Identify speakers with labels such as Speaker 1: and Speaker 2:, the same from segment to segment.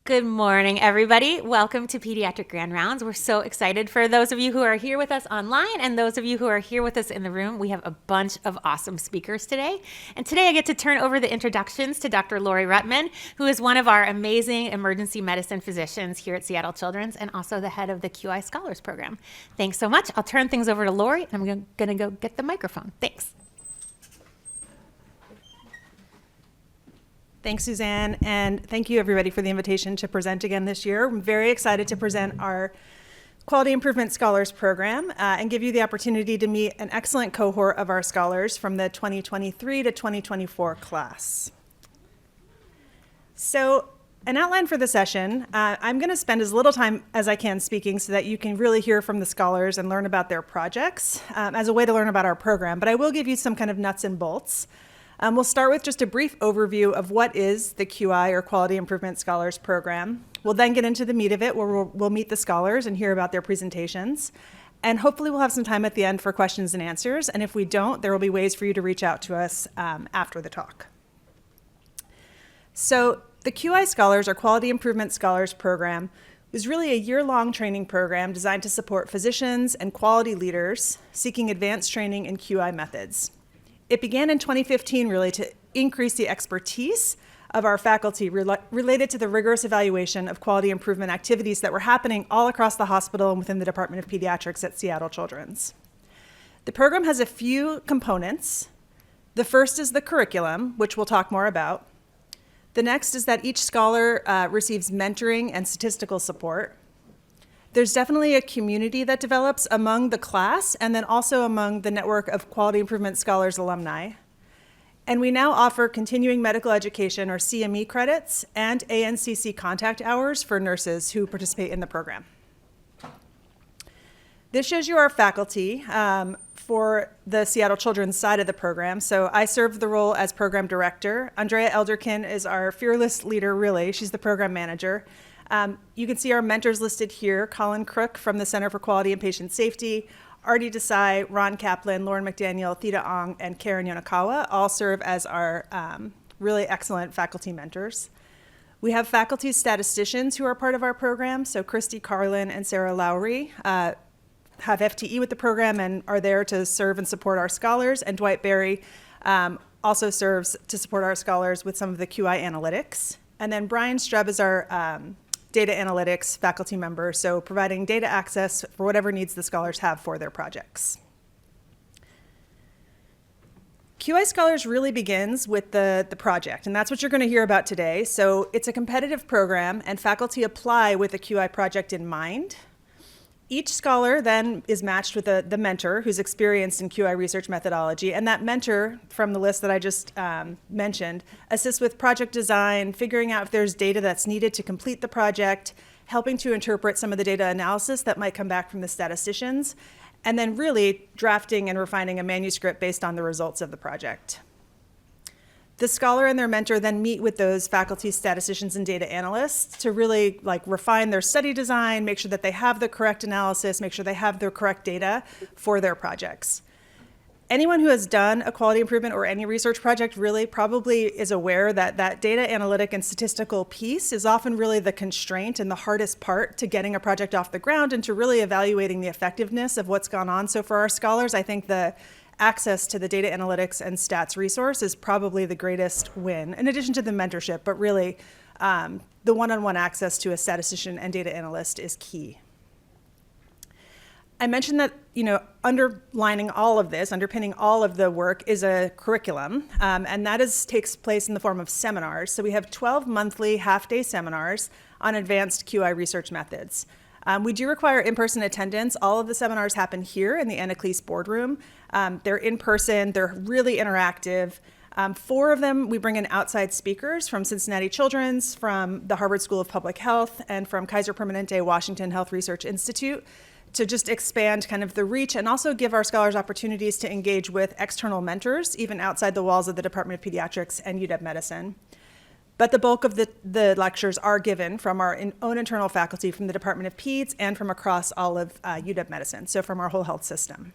Speaker 1: Good morning, everybody. Welcome to Pediatric Grand Rounds. We're so excited for those of you who are here with us online and those of you who are here with us in the room. We have a bunch of awesome speakers today. And today I get to turn over the introductions to Dr. Lori Ruttman, who is one of our amazing emergency medicine physicians here at Seattle Children's and also the head of the QI Scholars Program. Thanks so much. I'll turn things over to Lori, and I'm going to go get the microphone. Thanks.
Speaker 2: Thanks, Suzanne, and thank you everybody for the invitation to present again this year. I'm very excited to present our Quality Improvement Scholars Program and give you the opportunity to meet an excellent cohort of our scholars from the 2023 to 2024 class. So an outline for the session, I'm going to spend as little time as I can speaking so that you can really hear from the scholars and learn about their projects as a way to learn about our program, but I will give you some kind of nuts and bolts. We'll start with just a brief overview of what is the QI, or Quality Improvement Scholars Program. We'll then get into the meat of it, where we'll meet the scholars and hear about their presentations. And hopefully we'll have some time at the end for questions and answers. And if we don't, there will be ways for you to reach out to us after the talk. So the QI Scholars, or Quality Improvement Scholars Program, is really a year-long training program designed to support physicians and quality leaders seeking advanced training in QI methods. It began in 2015 really to increase the expertise of our faculty related to the rigorous evaluation of quality improvement activities that were happening all across the hospital and within the Department of Pediatrics at Seattle Children's. The program has a few components. The first is the curriculum, which we'll talk more about. The next is that each scholar receives mentoring and statistical support. There's definitely a community that develops among the class and then also among the network of Quality Improvement Scholars alumni. And we now offer continuing medical education, or CME credits, and ANCC contact hours for nurses who participate in the program. This shows you our faculty for the Seattle Children's side of the program. So I serve the role as program director. Andrea Elderkin is our fearless leader, really. She's the program manager. You can see our mentors listed here: Colin Crook from the Center for Quality and Patient Safety, Artie Desai, Ron Kaplan, Lauren McDaniel, Theta Ong, and Karen Yonakawa all serve as our really excellent faculty mentors. We have faculty statisticians who are part of our program. So Christy Carlin and Sarah Lowry have FTE with the program and are there to serve and support our scholars. And Dwight Berry also serves to support our scholars with some of the QI analytics. And then Brian Streb is our data analytics faculty member, so providing data access for whatever needs the scholars have for their projects. QI Scholars really begins with the project, and that's what you're going to hear about today. So it's a competitive program, and faculty apply with a QI project in mind. Each scholar then is matched with the mentor who's experienced in QI research methodology, and that mentor from the list that I just mentioned assists with project design, figuring out if there's data that's needed to complete the project, helping to interpret some of the data analysis that might come back from the statisticians, and then really drafting and refining a manuscript based on the results of the project. The scholar and their mentor then meet with those faculty statisticians and data analysts to really refine their study design, make sure that they have the correct analysis, make sure they have the correct data for their projects. Anyone who has done a quality improvement or any research project really probably is aware that that data analytic and statistical piece is often really the constraint and the hardest part to getting a project off the ground and to really evaluating the effectiveness of what's gone on. So for our scholars, I think the access to the data analytics and stats resource is probably the greatest win, in addition to the mentorship, but really the one-on-one access to a statistician and data analyst is key. I mentioned that, underlining all of this, underpinning all of the work is a curriculum, and that takes place in the form of seminars. So we have 12 monthly half-day seminars on advanced QI research methods. We do require in-person attendance. All of the seminars happen here in the Anacleese boardroom. They're in person, they're really interactive. 4 of them, we bring in outside speakers from Cincinnati Children's, from the Harvard School of Public Health, and from Kaiser Permanente Washington Health Research Institute to just expand kind of the reach and also give our scholars opportunities to engage with external mentors, even outside the walls of the Department of Pediatrics and UW Medicine. But the bulk of the lectures are given from our own internal faculty from the Department of Peds and from across all of UW Medicine, so from our whole health system.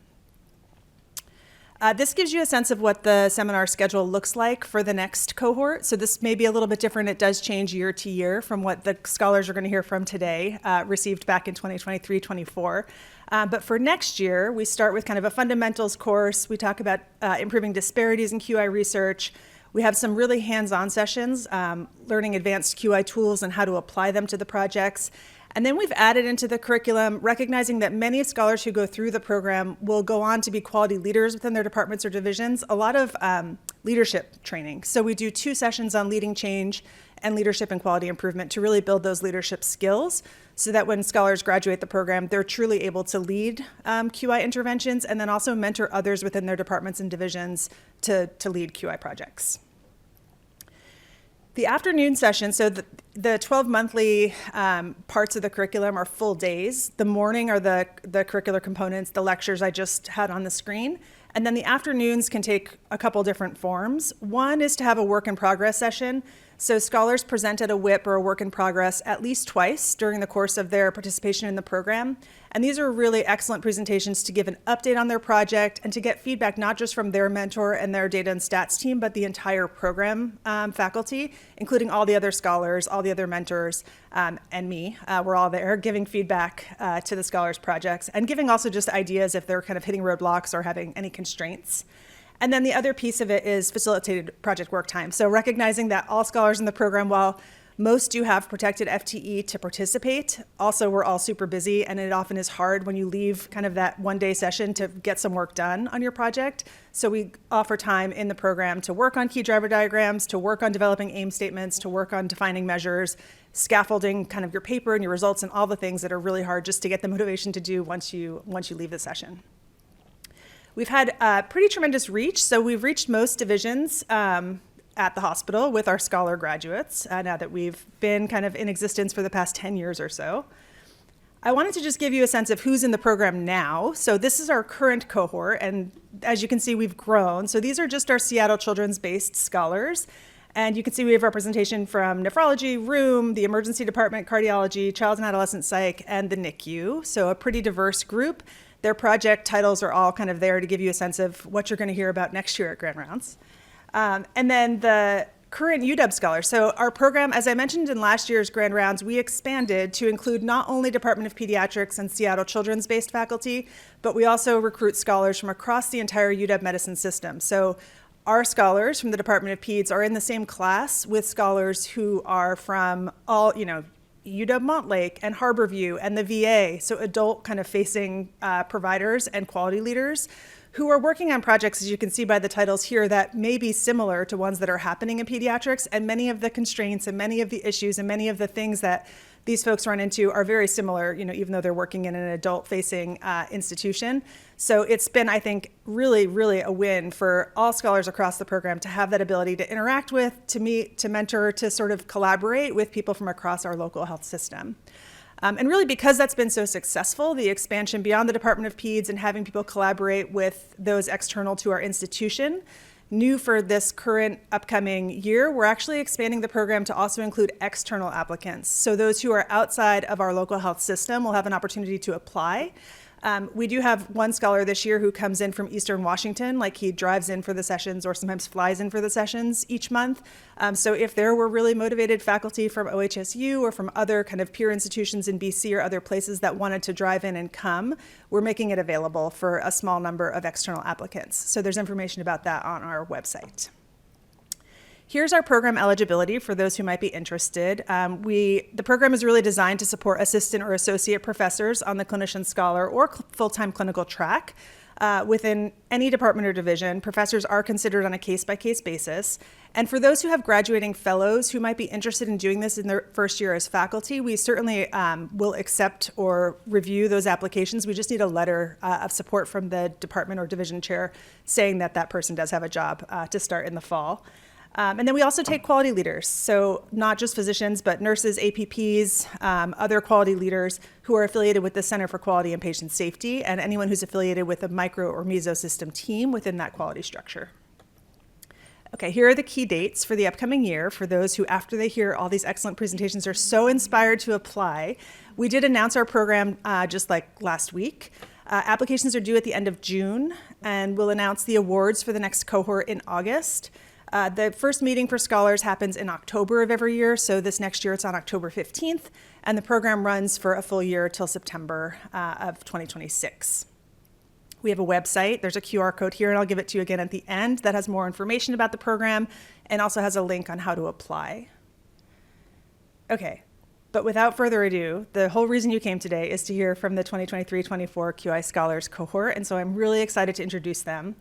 Speaker 2: This gives you a sense of what the seminar schedule looks like for the next cohort. So this may be a little bit different. It does change year to year from what the scholars are going to hear from today, received back in 2023-24. But for next year, we start with kind of a fundamentals course. We talk about improving disparities in QI research. We have some really hands-on sessions, learning advanced QI tools and how to apply them to the projects. And then we've added into the curriculum, recognizing that many scholars who go through the program will go on to be quality leaders within their departments or divisions, a lot of leadership training. So we do 2 sessions on leading change and leadership and quality improvement to really build those leadership skills so that when scholars graduate the program, they're truly able to lead QI interventions and then also mentor others within their departments and divisions to lead QI projects. The afternoon session, so the 12 monthly parts of the curriculum are full days. The morning are the curricular components, the lectures I just had on the screen. And then the afternoons can take a couple different forms. One is to have a work in progress session. So scholars present at a WIP or a work in progress at least twice during the course of their participation in the program. And these are really excellent presentations to give an update on their project and to get feedback not just from their mentor and their data and stats team, but the entire program faculty, including all the other scholars, all the other mentors, and me. We're all there giving feedback to the scholars' projects and giving also just ideas if they're kind of hitting roadblocks or having any constraints. And then the other piece of it is facilitated project work time. So recognizing that all scholars in the program, while most do have protected FTE to participate, also we're all super busy, and it often is hard when you leave kind of that one-day session to get some work done on your project. So we offer time in the program to work on key driver diagrams, to work on developing aim statements, to work on defining measures, scaffolding kind of your paper and your results and all the things that are really hard just to get the motivation to do once you leave the session. We've had pretty tremendous reach. So we've reached most divisions at the hospital with our scholar graduates now that we've been kind of in existence for the past 10 years or so. I wanted to just give you a sense of who's in the program now. So this is our current cohort, and as you can see, we've grown. So these are just our Seattle Children's-based scholars. And you can see we have representation from nephrology, rheum, the emergency department, cardiology, child and adolescent psych, and the NICU. So a pretty diverse group. Their project titles are all kind of there to give you a sense of what you're going to hear about next year at Grand Rounds. And then the current UW scholars. So our program, as I mentioned in last year's Grand Rounds, we expanded to include not only Department of Pediatrics and Seattle Children's-based faculty, but we also recruit scholars from across the entire UW medicine system. So our scholars from the Department of Peds are in the same class with scholars who are from all, UW Montlake and Harborview and the VA, so adult kind of facing providers and quality leaders who are working on projects, as you can see by the titles here, that may be similar to ones that are happening in pediatrics, and many of the constraints and many of the issues and many of the things that these folks run into are very similar, even though they're working in an adult-facing institution. So it's been, I think, really, really a win for all scholars across the program to have that ability to interact with, to meet, to mentor, to sort of collaborate with people from across our local health system. And really, because that's been so successful, the expansion beyond the Department of Peds and having people collaborate with those external to our institution, new for this current upcoming year, we're actually expanding the program to also include external applicants. So those who are outside of our local health system will have an opportunity to apply. We do have one scholar this year who comes in from Eastern Washington, like he drives in for the sessions or sometimes flies in for the sessions each month. So if there were really motivated faculty from OHSU or from other kind of peer institutions in BC or other places that wanted to drive in and come, we're making it available for a small number of external applicants. So there's information about that on our website. Here's our program eligibility for those who might be interested. The program is really designed to support assistant or associate professors on the clinician scholar or full-time clinical track. Within any department or division, professors are considered on a case-by-case basis. And for those who have graduating fellows who might be interested in doing this in their first year as faculty, we certainly will accept or review those applications. We just need a letter of support from the department or division chair saying that that person does have a job to start in the fall. And then we also take quality leaders, so not just physicians, but nurses, APPs, other quality leaders who are affiliated with the Center for Quality and Patient Safety, and anyone who's affiliated with a micro or mesosystem team within that quality structure. Okay, here are the key dates for the upcoming year for those who, after they hear all these excellent presentations, are so inspired to apply. We did announce our program just like last week. Applications are due at the end of June, and we'll announce the awards for the next cohort in August. The first meeting for scholars happens in October of every year, so this next year it's on October 15th, and the program runs for a full year till September of 2026. We have a website. There's a QR code here, and I'll give it to you again at the end, that has more information about the program and also has a link on how to apply. Okay, but without further ado, the whole reason you came today is to hear from the 2023-24 QI Scholars cohort, and so I'm really excited to introduce them.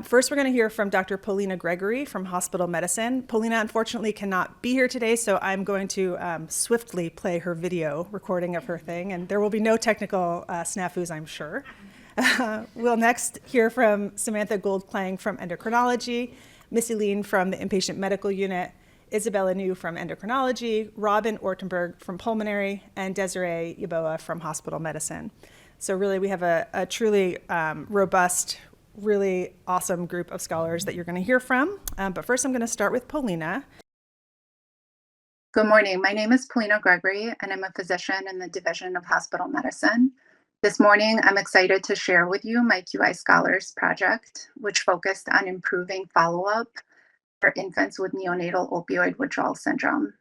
Speaker 2: First, we're going to hear from Dr. Paulina Gregory from Hospital Medicine. Paulina unfortunately cannot be here today, so I'm going to swiftly play her video recording of her thing, and there will be no technical snafus, I'm sure. We'll next hear from Samantha Goldklang from Endocrinology, Missy Lean from the Inpatient Medical Unit, Isabella New from Endocrinology, Robin Ortenberg from Pulmonary, and Desiree Yaboa from Hospital Medicine. So really we have a truly robust, really awesome group of scholars that you're going to hear from. But first I'm going to start with Paulina.
Speaker 3: Good morning. My name is Paulina Gregory, and I'm a physician in the Division of Hospital Medicine. This morning, I'm excited to share with you my QI Scholars project, which focused on improving follow-up for infants with neonatal opioid withdrawal syndrome.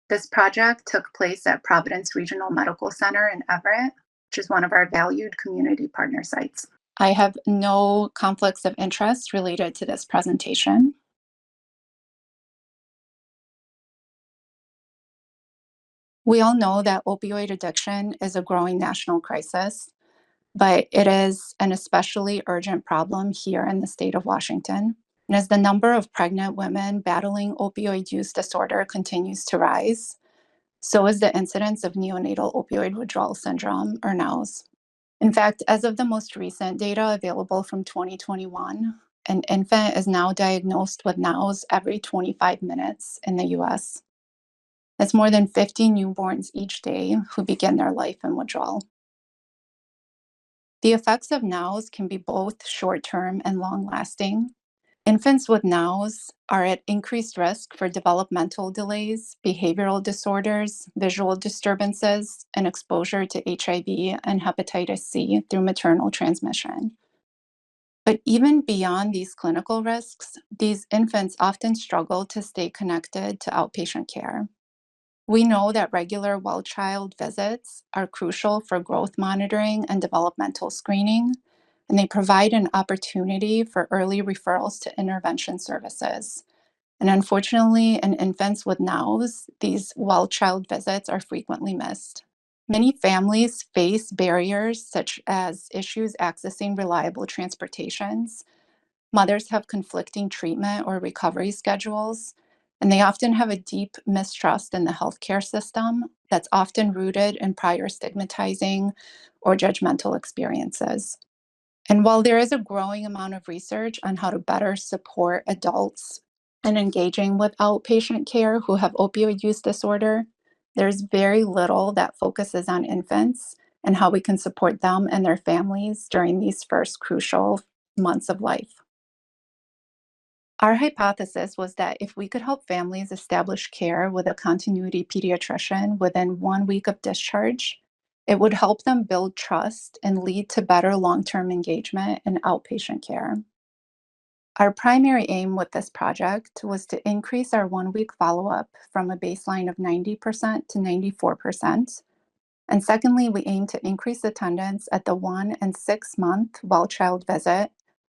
Speaker 3: This project took place at Providence Regional Medical Center in Everett, which is one of our valued community partner sites. I have no conflicts of interest related to this presentation. We all know that opioid addiction is a growing national crisis, but it is an especially urgent problem here in the state of Washington. And as the number of pregnant women battling opioid use disorder continues to rise, so is the incidence of neonatal opioid withdrawal syndrome, or NOWS. In fact, as of the most recent data available from 2021, an infant is now diagnosed with NOWS every 25 minutes in the US. That's more than 50 newborns each day who begin their life in withdrawal. The effects of NOWS can be both short-term and long-lasting. Infants with NOWS are at increased risk for developmental delays, behavioral disorders, visual disturbances, and exposure to HIV and hepatitis C through maternal transmission. But even beyond these clinical risks, these infants often struggle to stay connected to outpatient care. We know that regular well-child visits are crucial for growth monitoring and developmental screening, and they provide an opportunity for early referrals to intervention services. And unfortunately, in infants with NOWS, these well-child visits are frequently missed. Many families face barriers such as issues accessing reliable transportations. Mothers have conflicting treatment or recovery schedules, and they often have a deep mistrust in the healthcare system that's often rooted in prior stigmatizing or judgmental experiences. And while there is a growing amount of research on how to better support adults in engaging with outpatient care who have opioid use disorder, there's very little that focuses on infants and how we can support them and their families during these first crucial months of life. Our hypothesis was that if we could help families establish care with a continuity pediatrician within 1 week of discharge, it would help them build trust and lead to better long-term engagement in outpatient care. Our primary aim with this project was to increase our 1-week follow-up from a baseline of 90% to 94%. And secondly, we aim to increase attendance at the 1 and 6 month well-child visit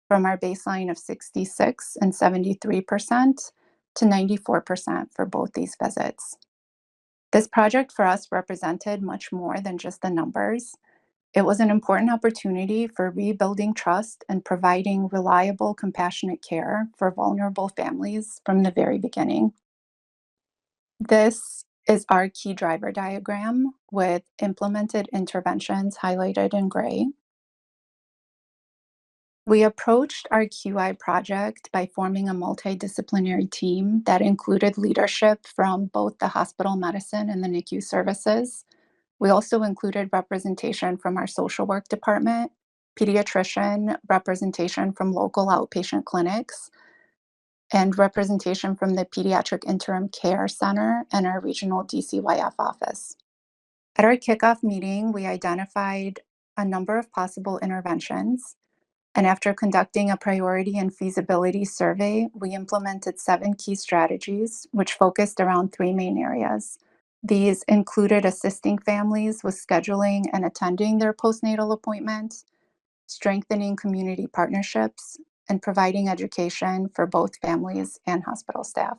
Speaker 3: from our baseline of 66 and 73% to 94% for both these visits. This project for us represented much more than just the numbers. It was an important opportunity for rebuilding trust and providing reliable, compassionate care for vulnerable families from the very beginning. This is our key driver diagram with implemented interventions highlighted in gray. We approached our QI project by forming a multidisciplinary team that included leadership from both the hospital medicine and the NICU services. We also included representation from our social work department, pediatrician, representation from local outpatient clinics, and representation from the Pediatric Interim Care Center and our regional DCYF office. At our kickoff meeting, we identified a number of possible interventions. And after conducting a priority and feasibility survey, we implemented 7 key strategies, which focused around 3 main areas. These included assisting families with scheduling and attending their postnatal appointments, strengthening community partnerships, and providing education for both families and hospital staff.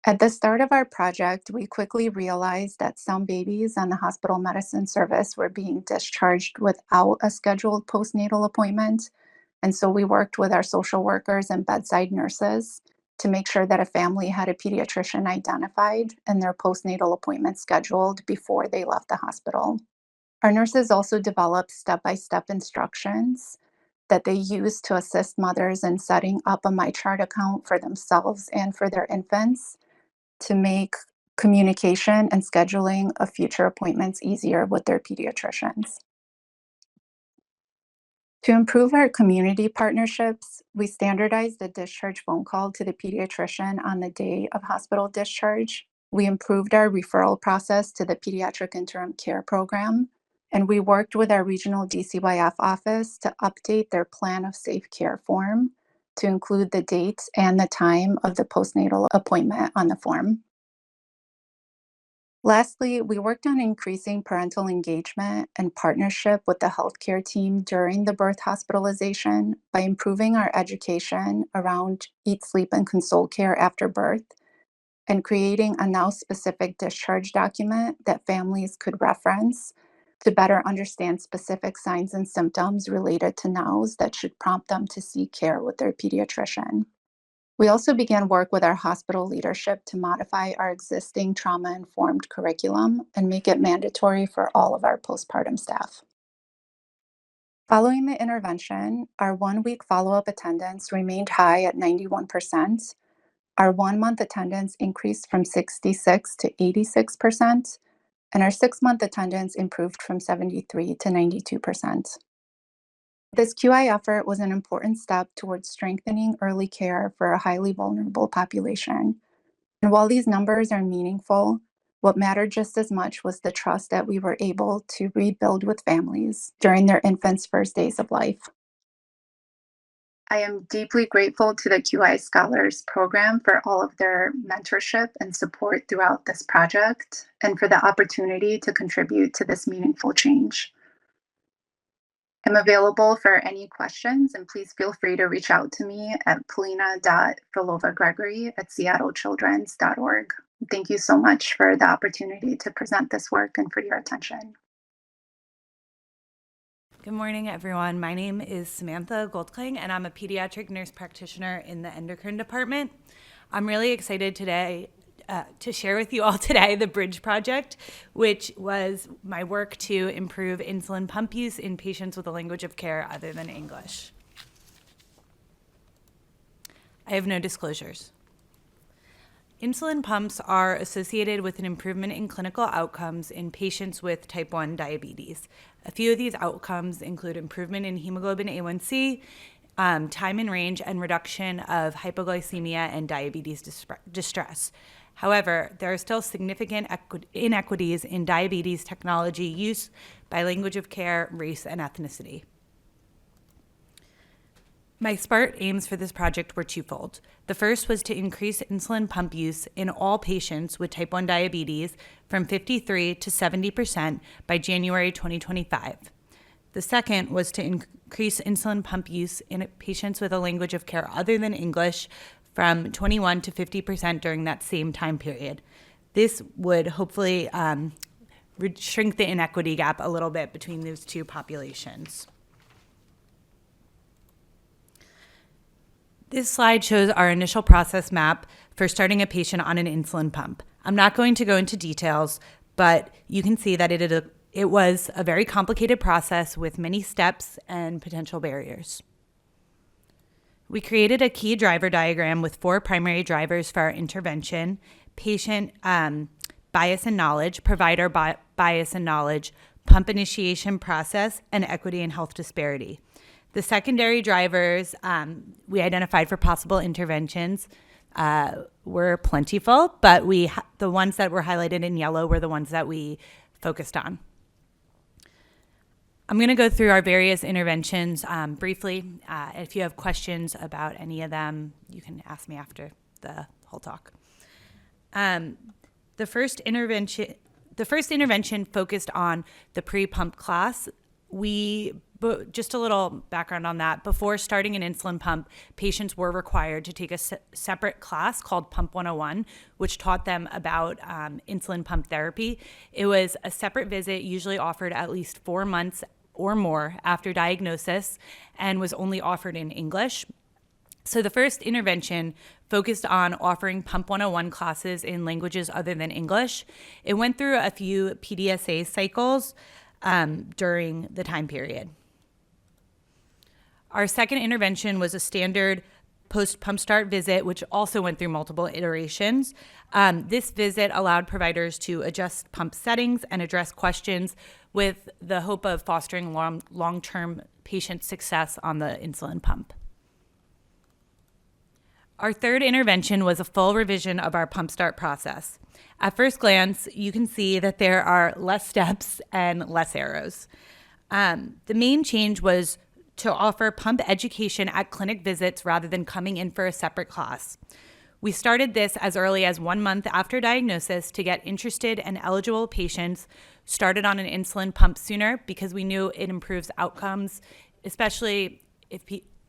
Speaker 3: At the start of our project, we quickly realized that some babies on the hospital medicine service were being discharged without a scheduled postnatal appointment. And so we worked with our social workers and bedside nurses to make sure that a family had a pediatrician identified and their postnatal appointment scheduled before they left the hospital. Our nurses also developed step by step instructions that they use to assist mothers in setting up a MyChart account for themselves and for their infants to make communication and scheduling of future appointments easier with their pediatricians. To improve our community partnerships, we standardized the discharge phone call to the pediatrician on the day of hospital discharge. We improved our referral process to the Pediatric Interim Care Program, and we worked with our regional DCYF office to update their plan of safe care form to include the date and the time of the postnatal appointment on the form. Lastly, we worked on increasing parental engagement and partnership with the healthcare team during the birth hospitalization by improving our education around eat, sleep, and console care after birth, and creating a now specific discharge document that families could reference to better understand specific signs and symptoms related to NOWS that should prompt them to seek care with their pediatrician. We also began work with our hospital leadership to modify our existing trauma-informed curriculum and make it mandatory for all of our postpartum staff. Following the intervention, our 1-week follow-up attendance remained high at 91%. Our 1-month attendance increased from 66 to 86%, and our 6-month attendance improved from 73 to 92%. This QI effort was an important step towards strengthening early care for a highly vulnerable population. And while these numbers are meaningful, what mattered just as much was the trust that we were able to rebuild with families during their infants' first days of life. I am deeply grateful to the QI Scholars Program for all of their mentorship and support throughout this project and for the opportunity to contribute to this meaningful change. I'm available for any questions, and please feel free to reach out to me at polina.filovagregory@seattlechildrens.org. Thank you so much for the opportunity to present this work and for your attention.
Speaker 1: Good morning, everyone. My name is Samantha Goldkling, and I'm a pediatric nurse practitioner in the endocrine department. I'm really excited today to share with you all today the Bridge Project, which was my work to improve insulin pump use in patients with a language of care other than English. I have no disclosures. Insulin pumps are associated with an improvement in clinical outcomes in patients with type 1 diabetes. A few of these outcomes include improvement in hemoglobin A1C, time in range, and reduction of hypoglycemia and diabetes distress. However, there are still significant inequities in diabetes technology use by language of care, race, and ethnicity. My SPART aims for this project were twofold. The first was to increase insulin pump use in all patients with type 1 diabetes from 53 to 70% by January 2025. The second was to increase insulin pump use in patients with a language of care other than English from 21 to 50% during that same time period. This would hopefully shrink the inequity gap a little bit between those two populations. This slide shows our initial process map for starting a patient on an insulin pump. I'm not going to go into details, but you can see that it was a very complicated process with many steps and potential barriers. We created a key driver diagram with 4 primary drivers for our intervention: patient bias and knowledge, provider bias and knowledge, pump initiation process, and equity and health disparity. The secondary drivers we identified for possible interventions were plentiful, but the ones that were highlighted in yellow were the ones that we focused on.
Speaker 4: I'm going to go through our various interventions briefly. If you have questions about any of them, you can ask me after the whole talk. The first intervention focused on the pre-pump class. Just a little background on that. Before starting an insulin pump, patients were required to take a separate class called Pump 101, which taught them about insulin pump therapy. It was a separate visit, usually offered at least 4 months or more after diagnosis, and was only offered in English. So the first intervention focused on offering Pump 101 classes in languages other than English. It went through a few PDSA cycles during the time period. Our second intervention was a standard post-pump start visit, which also went through multiple iterations. This visit allowed providers to adjust pump settings and address questions with the hope of fostering long-term patient success on the insulin pump. Our third intervention was a full revision of our pump start process. At first glance, you can see that there are less steps and less arrows. The main change was to offer pump education at clinic visits rather than coming in for a separate class. We started this as early as 1 month after diagnosis to get interested and eligible patients started on an insulin pump sooner because we knew it improves outcomes, especially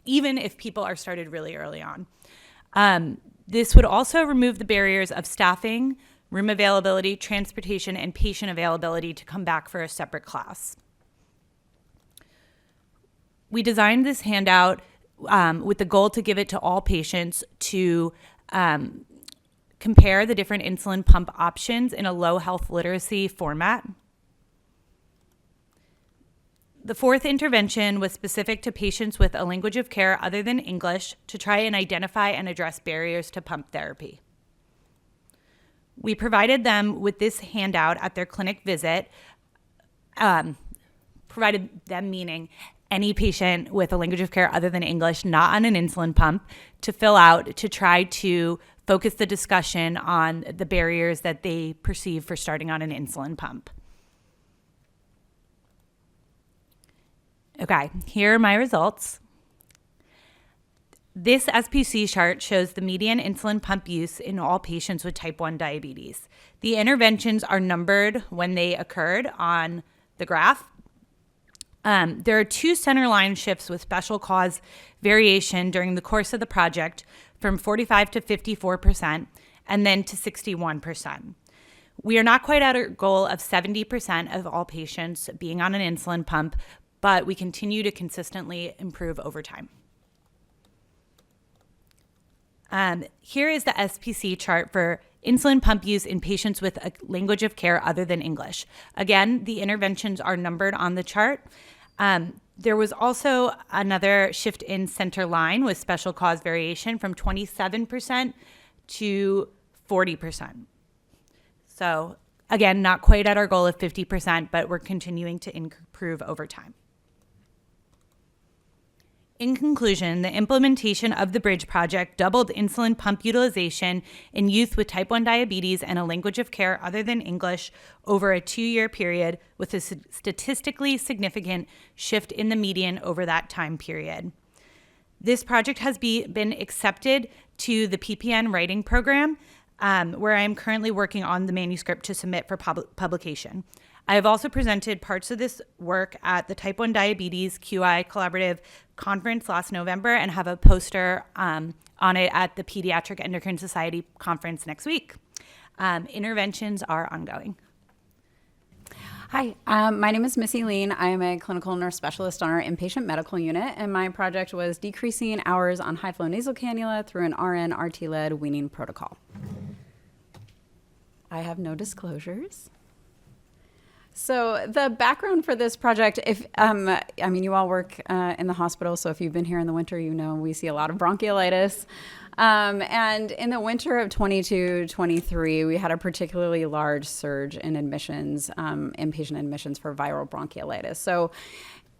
Speaker 4: even if people are started really early on. This would also remove the barriers of staffing, room availability, transportation, and patient availability to come back for a separate class. We designed this handout with the goal to give it to all patients to compare the different insulin pump options in a low health literacy format. The fourth intervention was specific to patients with a language of care other than English to try and identify and address barriers to pump therapy. We provided them with this handout at their clinic visit, provided them meaning any patient with a language of care other than English, not on an insulin pump, to fill out to try to focus the discussion on the barriers that they perceive for starting on an insulin pump. Okay, here are my results. This SPC chart shows the median insulin pump use in all patients with type 1 diabetes. The interventions are numbered when they occurred on the graph. There are 2 centerline shifts with special cause variation during the course of the project from 45 to 54% and then to 61%. We are not quite at our goal of 70% of all patients being on an insulin pump, but we continue to consistently improve over time. Here is the SPC chart for insulin pump use in patients with a language of care other than English. Again, the interventions are numbered on the chart. There was also another shift in center line with special cause variation from 27% to 40%. So again, not quite at our goal of 50%, but we're continuing to improve over time. In conclusion, the implementation of the Bridge Project doubled insulin pump utilization in youth with type 1 diabetes and a language of care other than English over a 2-year period, with a statistically significant shift in the median over that time period. This project has been accepted to the PPN writing program, where I am currently working on the manuscript to submit for publication. I have also presented parts of this work at the Type 1 Diabetes QI Collaborative Conference last November and have a poster on it at the Pediatric Endocrine Society Conference next week. Interventions are ongoing.
Speaker 5: Hi, my name is Missy Lean. I am a clinical nurse specialist on our inpatient medical unit, and my project was decreasing hours on high-flow nasal cannula through an RN-RT-led weaning protocol. I have no disclosures. So the background for this project, you all work in the hospital, so if you've been here in the winter, you know we see a lot of bronchiolitis. And in the winter of 22-23, we had a particularly large surge in admissions, inpatient admissions for viral bronchiolitis. So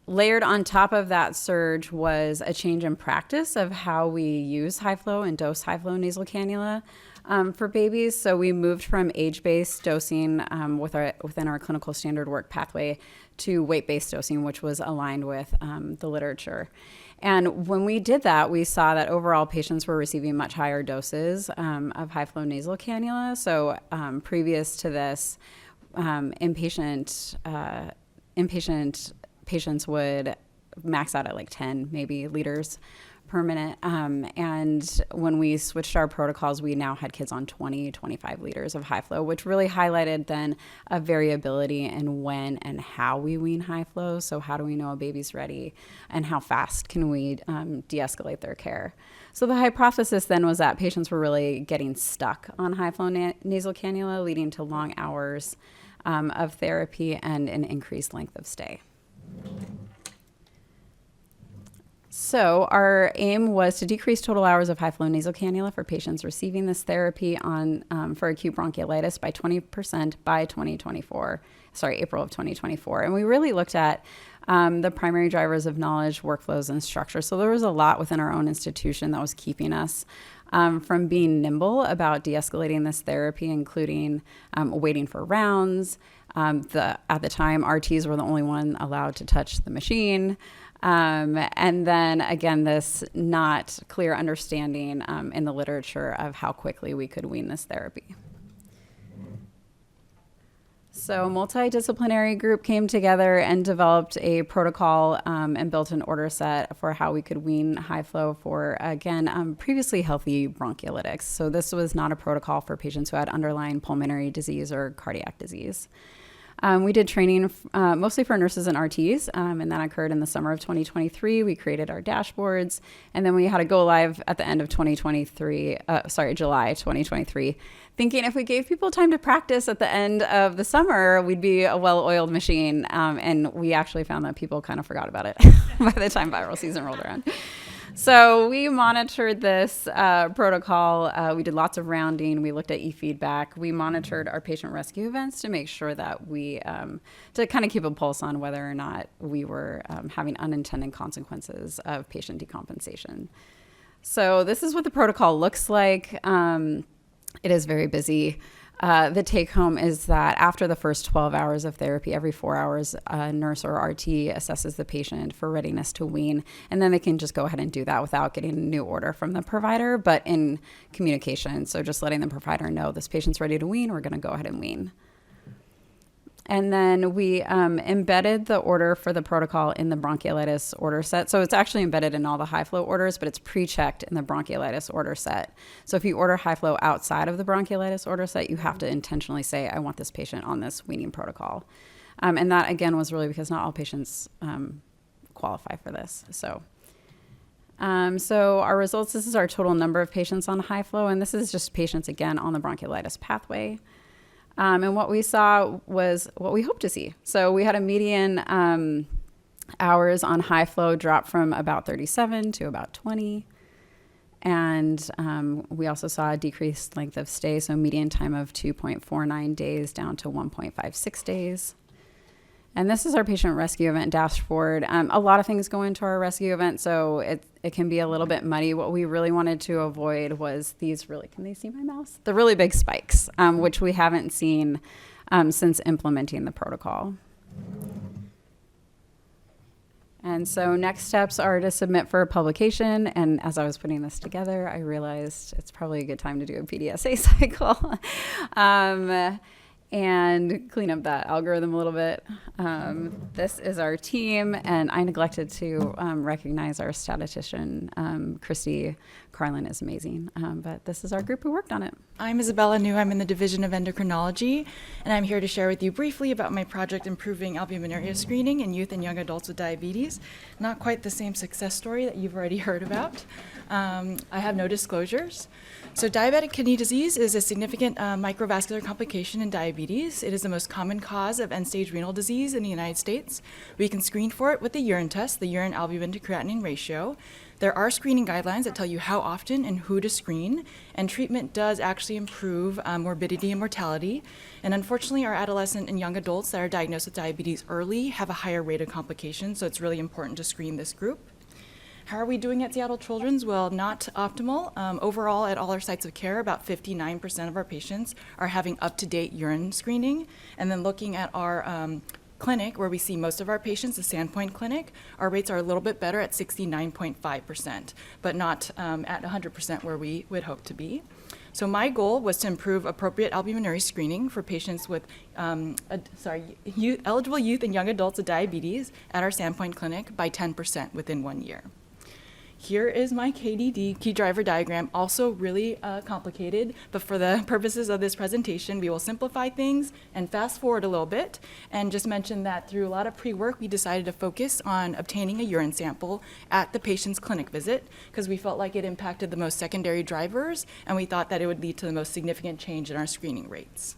Speaker 5: layered on top of that surge was a change in practice of how we use high flow and dose high flow nasal cannula. For babies, so we moved from age-based dosing within our clinical standard work pathway to weight-based dosing, which was aligned with the literature. And when we did that, we saw that overall patients were receiving much higher doses of high-flow nasal cannula. So previous to this, inpatient patients would max out at like 10 maybe liters per minute. And when we switched our protocols, we now had kids on 20, 25 liters of high flow, which really highlighted then a variability in when and how we wean high flow. So how do we know a baby's ready, and how fast can we de-escalate their care? So the hypothesis then was that patients were really getting stuck on high flow nasal cannula, leading to long hours of therapy and an increased length of stay. So our aim was to decrease total hours of high-flow nasal cannula for patients receiving this therapy for acute bronchiolitis by 20% by April of 2024. And we really looked at the primary drivers of knowledge, workflows, and structure. So there was a lot within our own institution that was keeping us from being nimble about de-escalating this therapy, including waiting for rounds. At the time, RTs were the only one allowed to touch the machine. And then again, this not clear understanding in the literature of how quickly we could wean this therapy. So a multidisciplinary group came together and developed a protocol and built an order set for how we could wean high flow for, again, previously healthy bronchiolitics. So this was not a protocol for patients who had underlying pulmonary disease or cardiac disease. We did training mostly for nurses and RTs, and that occurred in the summer of 2023. We created our dashboards, and then we had to go live at the end of July 2023, thinking if we gave people time to practice at the end of the summer, we'd be a well-oiled machine, and we actually found that people kind of forgot about it by the time viral season rolled around. So we monitored this protocol. We did lots of rounding. We looked at e-feedback. We monitored our patient rescue events to make sure that to kind of keep a pulse on whether or not we were having unintended consequences of patient decompensation. So this is what the protocol looks like. It is very busy. The take home is that after the first 12 hours of therapy, every 4 hours, a nurse or RT assesses the patient for readiness to wean. And then they can just go ahead and do that without getting a new order from the provider, but in communication. So just letting the provider know this patient's ready to wean, we're going to go ahead and wean. And then we embedded the order for the protocol in the bronchiolitis order set. So it's actually embedded in all the high flow orders, but it's pre-checked in the bronchiolitis order set. So if you order high flow outside of the bronchiolitis order set, you have to intentionally say, I want this patient on this weaning protocol. And that, again, was really because not all patients qualify for this. So our results, this is our total number of patients on high flow, and this is just patients, again, on the bronchiolitis pathway. And what we saw was what we hoped to see. So we had a median hours on high flow drop from about 37 to about 20. And we also saw a decreased length of stay, so median time of 2.49 days down to 1.56 days. And this is our patient rescue event dashboard. A lot of things go into our rescue event, so it can be a little bit muddy. What we really wanted to avoid was these can they see my mouse? The really big spikes, which we haven't seen since implementing the protocol. And so next steps are to submit for publication. And as I was putting this together, I realized it's probably a good time to do a PDSA cycle. And clean up that algorithm a little bit. This is our team, and I neglected to recognize our statistician, Christy Carlin is amazing, but this is our group who worked on it.
Speaker 6: I'm Isabella New. I'm in the Division of Endocrinology, and I'm here to share with you briefly about my project improving albuminuria screening in youth and young adults with diabetes. Not quite the same success story that you've already heard about. I have no disclosures. So diabetic kidney disease is a significant microvascular complication in diabetes. It is the most common cause of end-stage renal disease in the United States. We can screen for it with the urine test, the urine albumin to creatinine ratio. There are screening guidelines that tell you how often and who to screen, and treatment does actually improve morbidity and mortality. And unfortunately, our adolescent and young adults that are diagnosed with diabetes early have a higher rate of complications, so it's really important to screen this group. How are we doing at Seattle Children's? Well, not optimal. Overall, at all our sites of care, about 59% of our patients are having up-to-date urine screening. And then looking at our clinic, where we see most of our patients, the Sandpoint Clinic, our rates are a little bit better at 69.5%, but not at 100% where we would hope to be. So my goal was to improve appropriate albuminuria screening for patients with eligible youth and young adults with diabetes at our Sandpoint Clinic by 10% within 1 year. Here is my KDD, key driver diagram, also really complicated, but for the purposes of this presentation, we will simplify things and fast forward a little bit, and just mention that through a lot of pre-work, we decided to focus on obtaining a urine sample at the patient's clinic visit, because we felt like it impacted the most secondary drivers, and we thought that it would lead to the most significant change in our screening rates.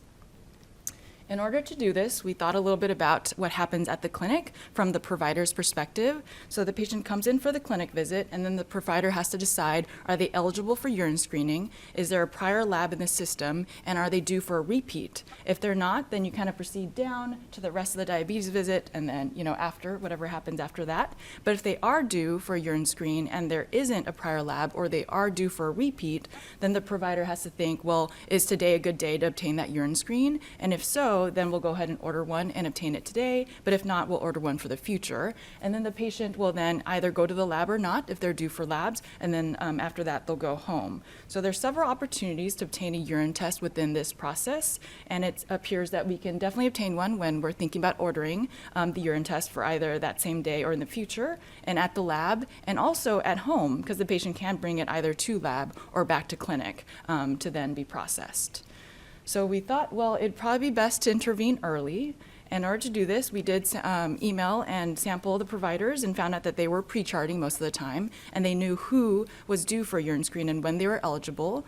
Speaker 6: In order to do this, we thought a little bit about what happens at the clinic from the provider's perspective. So the patient comes in for the clinic visit, and then the provider has to decide, are they eligible for urine screening? Is there a prior lab in the system? And are they due for a repeat? If they're not, then you kind of proceed down to the rest of the diabetes visit, and then, after, whatever happens after that. But if they are due for a urine screen and there isn't a prior lab, or they are due for a repeat, then the provider has to think, well, is today a good day to obtain that urine screen? And if so, then we'll go ahead and order one and obtain it today, but if not, we'll order one for the future. And then the patient will then either go to the lab or not if they're due for labs, and then after that, they'll go home. So there's several opportunities to obtain a urine test within this process, and it appears that we can definitely obtain one when we're thinking about ordering the urine test for either that same day or in the future, and at the lab, and also at home, because the patient can bring it either to lab or back to clinic to then be processed. So we thought, well, it'd probably be best to intervene early. In order to do this, we did email and sample the providers and found out that they were pre-charting most of the time, and they knew who was due for a urine screen and when they were eligible.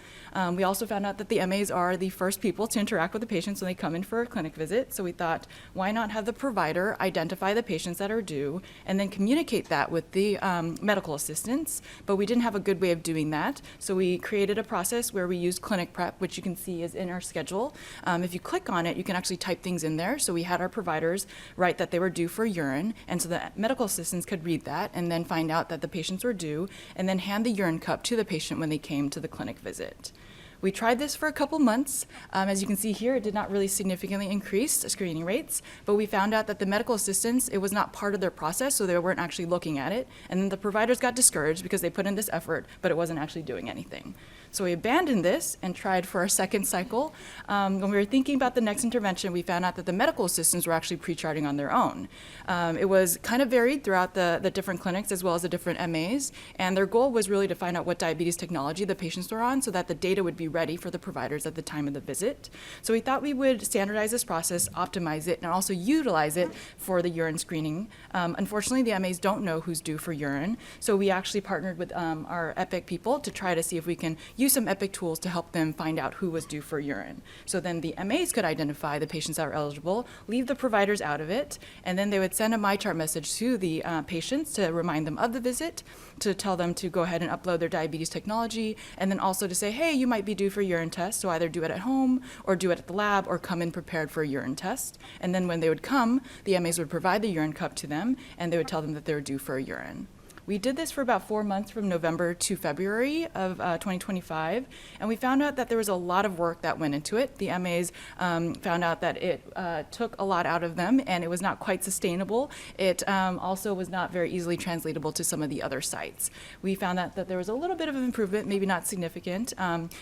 Speaker 6: We also found out that the MAs are the first people to interact with the patients when they come in for a clinic visit, so we thought, why not have the provider identify the patients that are due and then communicate that with the medical assistants, but we didn't have a good way of doing that, so we created a process where we used Clinic Prep, which you can see is in our schedule. If you click on it, you can actually type things in there, so we had our providers write that they were due for urine, and so the medical assistants could read that and then find out that the patients were due, and then hand the urine cup to the patient when they came to the clinic visit. We tried this for a couple months. As you can see here, it did not really significantly increase screening rates, but we found out that the medical assistants, it was not part of their process, so they weren't actually looking at it, and then the providers got discouraged because they put in this effort, but it wasn't actually doing anything. So we abandoned this and tried for our second cycle. When we were thinking about the next intervention, we found out that the medical assistants were actually pre-charting on their own. It was kind of varied throughout the different clinics as well as the different MAs, and their goal was really to find out what diabetes technology the patients were on so that the data would be ready for the providers at the time of the visit. So we thought we would standardize this process, optimize it, and also utilize it for the urine screening. Unfortunately, the MAs don't know who's due for urine, so we actually partnered with our Epic people to try to see if we can use some Epic tools to help them find out who was due for urine. So then the MAs could identify the patients that are eligible, leave the providers out of it, and then they would send a MyChart message to the patients to remind them of the visit, to tell them to go ahead and upload their diabetes technology, and then also to say, hey, you might be due for a urine test, so either do it at home or do it at the lab or come in prepared for a urine test. And then when they would come, the MAs would provide the urine cup to them, and they would tell them that they were due for a urine. We did this for about 4 months from November to February of 2025, and we found out that there was a lot of work that went into it. The MAs found out that it took a lot out of them, and it was not quite sustainable. It also was not very easily translatable to some of the other sites. We found out that there was a little bit of an improvement, maybe not significant.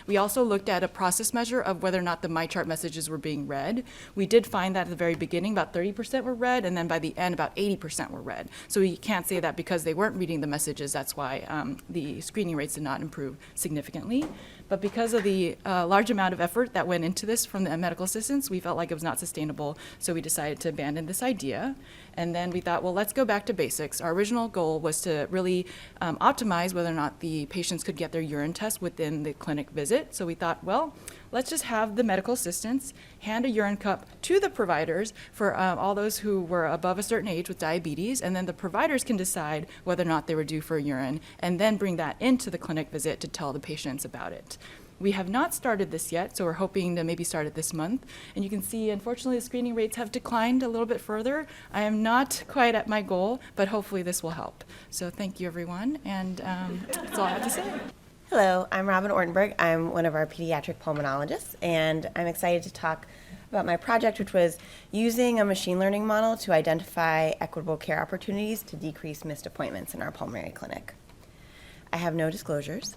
Speaker 6: We also looked at a process measure of whether or not the MyChart messages were being read. We did find that at the very beginning, about 30% were read, and then by the end, about 80% were read. So we can't say that because they weren't reading the messages, that's why the screening rates did not improve significantly. But because of the large amount of effort that went into this from the medical assistants, we felt like it was not sustainable, so we decided to abandon this idea. And then we thought, well, let's go back to basics. Our original goal was to really optimize whether or not the patients could get their urine test within the clinic visit. So we thought, well, let's just have the medical assistants hand a urine cup to the providers for all those who were above a certain age with diabetes, and then the providers can decide whether or not they were due for a urine, and then bring that into the clinic visit to tell the patients about it. We have not started this yet, so we're hoping to maybe start it this month. And you can see, unfortunately, the screening rates have declined a little bit further. I am not quite at my goal, but hopefully this will help. So thank you, everyone, and that's all I have to say.
Speaker 7: Hello, I'm Robin Ortenberg. I'm one of our pediatric pulmonologists, and I'm excited to talk about my project, which was using a machine learning model to identify equitable care opportunities to decrease missed appointments in our pulmonary clinic. I have no disclosures.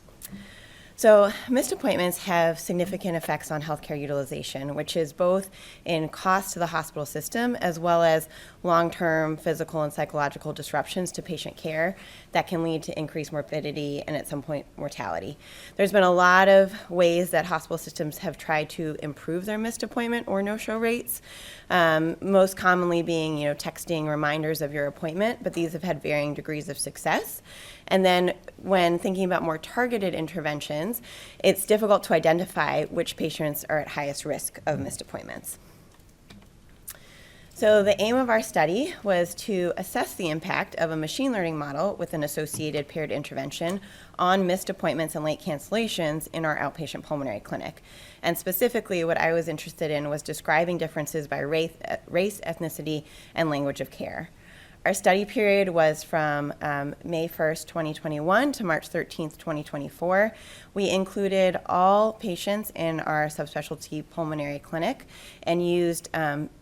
Speaker 7: So missed appointments have significant effects on healthcare utilization, which is both in cost to the hospital system as well as long-term physical and psychological disruptions to patient care that can lead to increased morbidity and at some point mortality. There's been a lot of ways that hospital systems have tried to improve their missed appointment or no-show rates, most commonly being texting reminders of your appointment, but these have had varying degrees of success. And then when thinking about more targeted interventions, it's difficult to identify which patients are at highest risk of missed appointments. So the aim of our study was to assess the impact of a machine learning model with an associated paired intervention on missed appointments and late cancellations in our outpatient pulmonary clinic. And specifically, what I was interested in was describing differences by race, ethnicity, and language of care. Our study period was from May 1st, 2021 to March 13th, 2024. We included all patients in our subspecialty pulmonary clinic and used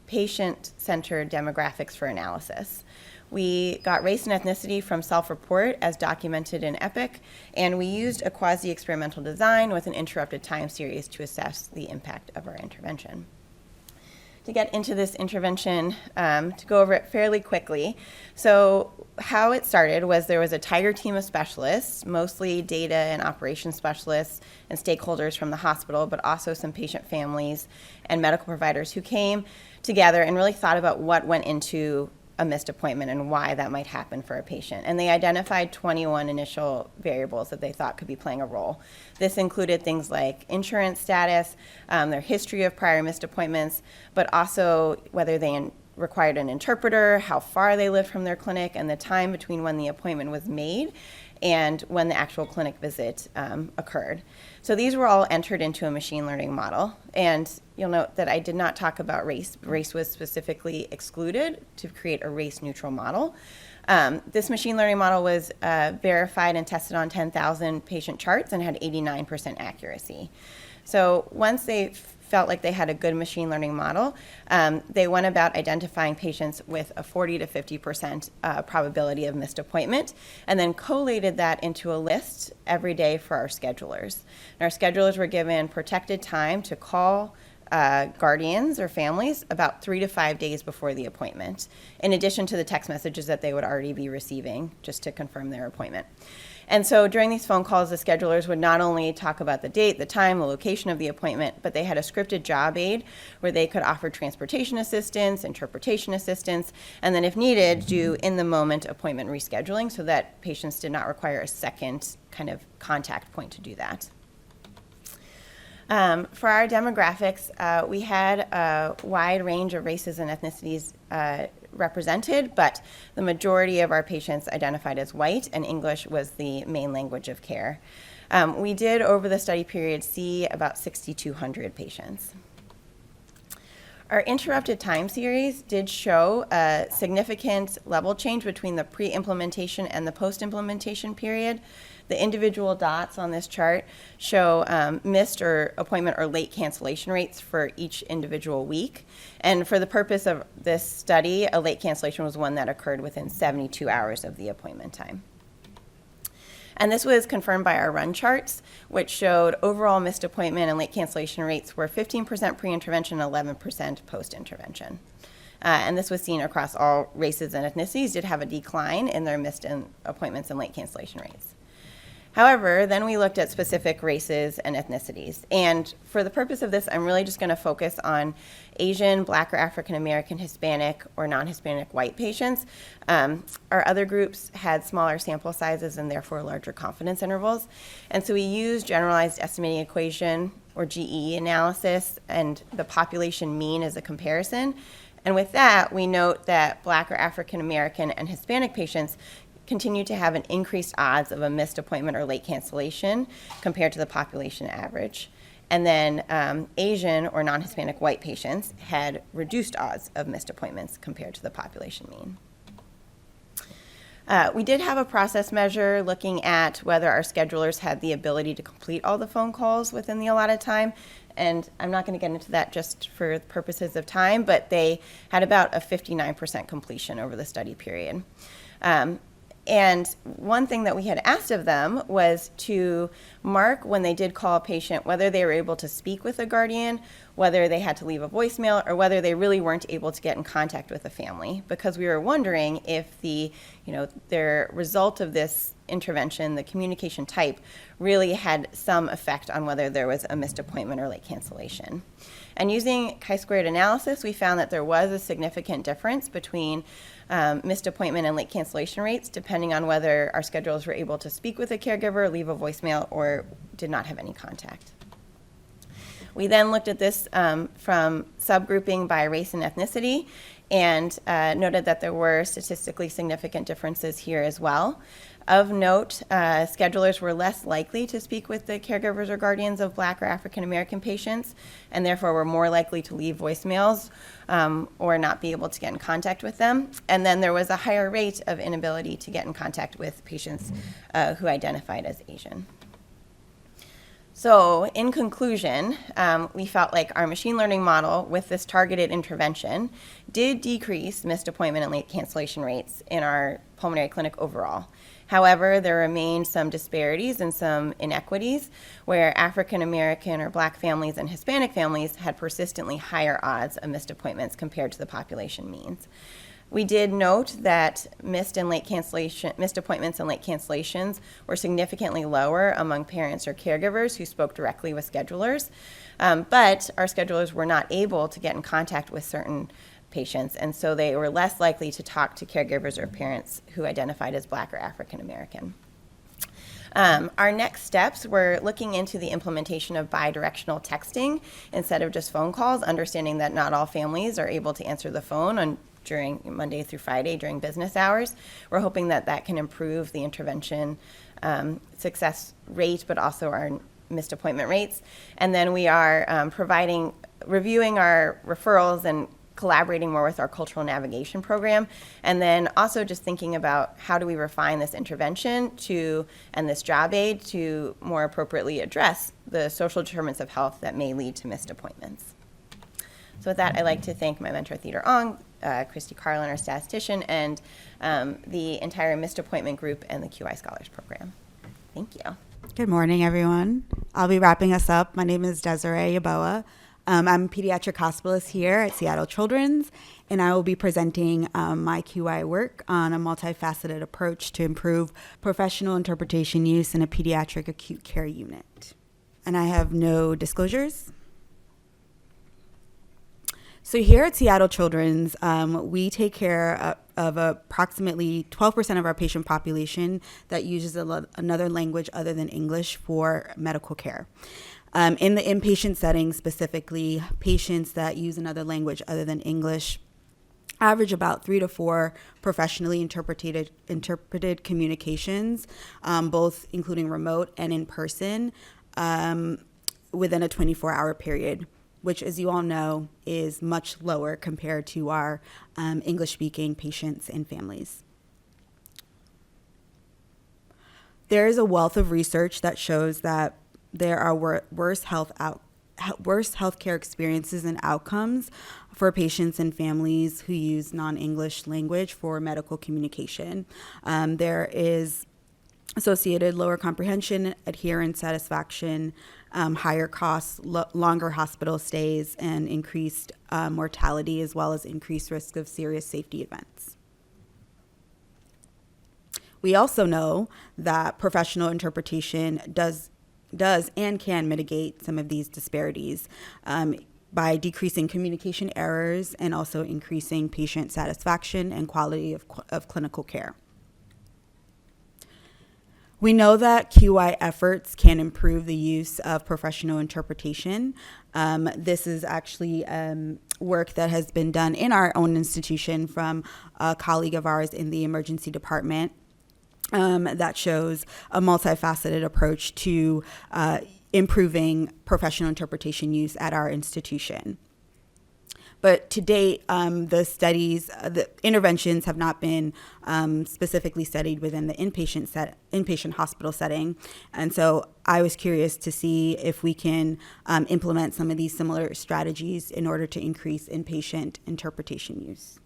Speaker 7: patient-centered demographics for analysis. We got race and ethnicity from self-report as documented in EPIC, and we used a quasi-experimental design with an interrupted time series to assess the impact of our intervention. To get into this intervention, to go over it fairly quickly. So how it started was there was a Tiger team of specialists, mostly data and operations specialists and stakeholders from the hospital, but also some patient families and medical providers who came together and really thought about what went into a missed appointment and why that might happen for a patient. And they identified 21 initial variables that they thought could be playing a role. This included things like insurance status, their history of prior missed appointments, but also whether they required an interpreter, how far they lived from their clinic, and the time between when the appointment was made and when the actual clinic visit occurred. So these were all entered into a machine learning model. And you'll note that I did not talk about race. Race was specifically excluded to create a race-neutral model. This machine learning model was verified and tested on 10,000 patient charts and had 89% accuracy. So once they felt like they had a good machine learning model, they went about identifying patients with a 40 to 50% probability of missed appointment, and then collated that into a list every day for our schedulers. And our schedulers were given protected time to call guardians or families about 3 to 5 days before the appointment, in addition to the text messages that they would already be receiving just to confirm their appointment. And so during these phone calls, the schedulers would not only talk about the date, the time, the location of the appointment, but they had a scripted job aid where they could offer transportation assistance, interpretation assistance, and then if needed, do in-the-moment appointment rescheduling so that patients did not require a second kind of contact point to do that. For our demographics, we had a wide range of races and ethnicities represented, but the majority of our patients identified as white, and English was the main language of care. We did, over the study period, see about 6,200 patients. Our interrupted time series did show a significant level change between the pre-implementation and the post-implementation period. The individual dots on this chart show missed or appointment or late cancellation rates for each individual week. And for the purpose of this study, a late cancellation was one that occurred within 72 hours of the appointment time. And this was confirmed by our run charts, which showed overall missed appointment and late cancellation rates were 15% pre-intervention, 11% post-intervention. And this was seen across all races and ethnicities, did have a decline in their missed appointments and late cancellation rates. However, then we looked at specific races and ethnicities. And for the purpose of this, I'm really just going to focus on Asian, Black or African American, Hispanic, or non-Hispanic white patients. Our other groups had smaller sample sizes and therefore larger confidence intervals. And so we used generalized estimating equation, or GE analysis, and the population mean as a comparison. And with that, we note that Black or African American and Hispanic patients continued to have an increased odds of a missed appointment or late cancellation compared to the population average. And then Asian or non-Hispanic white patients had reduced odds of missed appointments compared to the population mean. We did have a process measure looking at whether our schedulers had the ability to complete all the phone calls within the allotted time. And I'm not going to get into that just for purposes of time, but they had about a 59% completion over the study period. And one thing that we had asked of them was to mark when they did call a patient, whether they were able to speak with a guardian, whether they had to leave a voicemail, or whether they really weren't able to get in contact with a family, because we were wondering if their result of this intervention, the communication type, really had some effect on whether there was a missed appointment or late cancellation. And using chi-squared analysis, we found that there was a significant difference between missed appointment and late cancellation rates, depending on whether our schedulers were able to speak with a caregiver, leave a voicemail, or did not have any contact. We then looked at this from subgrouping by race and ethnicity, and noted that there were statistically significant differences here as well. Of note, schedulers were less likely to speak with the caregivers or guardians of Black or African American patients, and therefore were more likely to leave voicemails or not be able to get in contact with them. And then there was a higher rate of inability to get in contact with patients who identified as Asian. So in conclusion, we felt like our machine learning model with this targeted intervention did decrease missed appointment and late cancellation rates in our pulmonary clinic overall. However, there remained some disparities and some inequities where African American or Black families and Hispanic families had persistently higher odds of missed appointments compared to the population means. We did note that missed appointments and late cancellations were significantly lower among parents or caregivers who spoke directly with schedulers, but our schedulers were not able to get in contact with certain patients, and so they were less likely to talk to caregivers or parents who identified as Black or African American. Our next steps were looking into the implementation of bidirectional texting instead of just phone calls, understanding that not all families are able to answer the phone during Monday through Friday during business hours. We're hoping that that can improve the intervention success rate, but also our missed appointment rates. And then we are reviewing our referrals and collaborating more with our cultural navigation program, and then also just thinking about how do we refine this intervention and this job aid to more appropriately address the social determinants of health that may lead to missed appointments. So with that, I'd like to thank my mentor, Theodore Ong, Christy Carlin, our statistician, and the entire missed appointment group and the QI Scholars Program. Thank you.
Speaker 8: Good morning, everyone. I'll be wrapping us up. My name is Desiree Yaboa. I'm a pediatric hospitalist here at Seattle Children's, and I will be presenting my QI work on a multifaceted approach to improve professional interpretation use in a pediatric acute care unit. And I have no disclosures. So here at Seattle Children's, we take care of approximately 12% of our patient population that uses another language other than English for medical care. In the inpatient setting specifically, patients that use another language other than English average about 3 to 4 professionally interpreted communications, both including remote and in person, within a 24-hour period, which, as you all know, is much lower compared to our English-speaking patients and families. There is a wealth of research that shows that there are worse healthcare experiences and outcomes for patients and families who use non-English language for medical communication. There is associated lower comprehension, adherence, satisfaction, higher costs, longer hospital stays, and increased mortality, as well as increased risk of serious safety events. We also know that professional interpretation does and can mitigate some of these disparities by decreasing communication errors and also increasing patient satisfaction and quality of clinical care. We know that QI efforts can improve the use of professional interpretation. This is actually work that has been done in our own institution from a colleague of ours in the emergency department. that shows a multifaceted approach to improving professional interpretation use at our institution. But to date, the interventions have not been specifically studied within the inpatient hospital setting. And so I was curious to see if we can implement some of these similar strategies in order to increase inpatient interpretation use.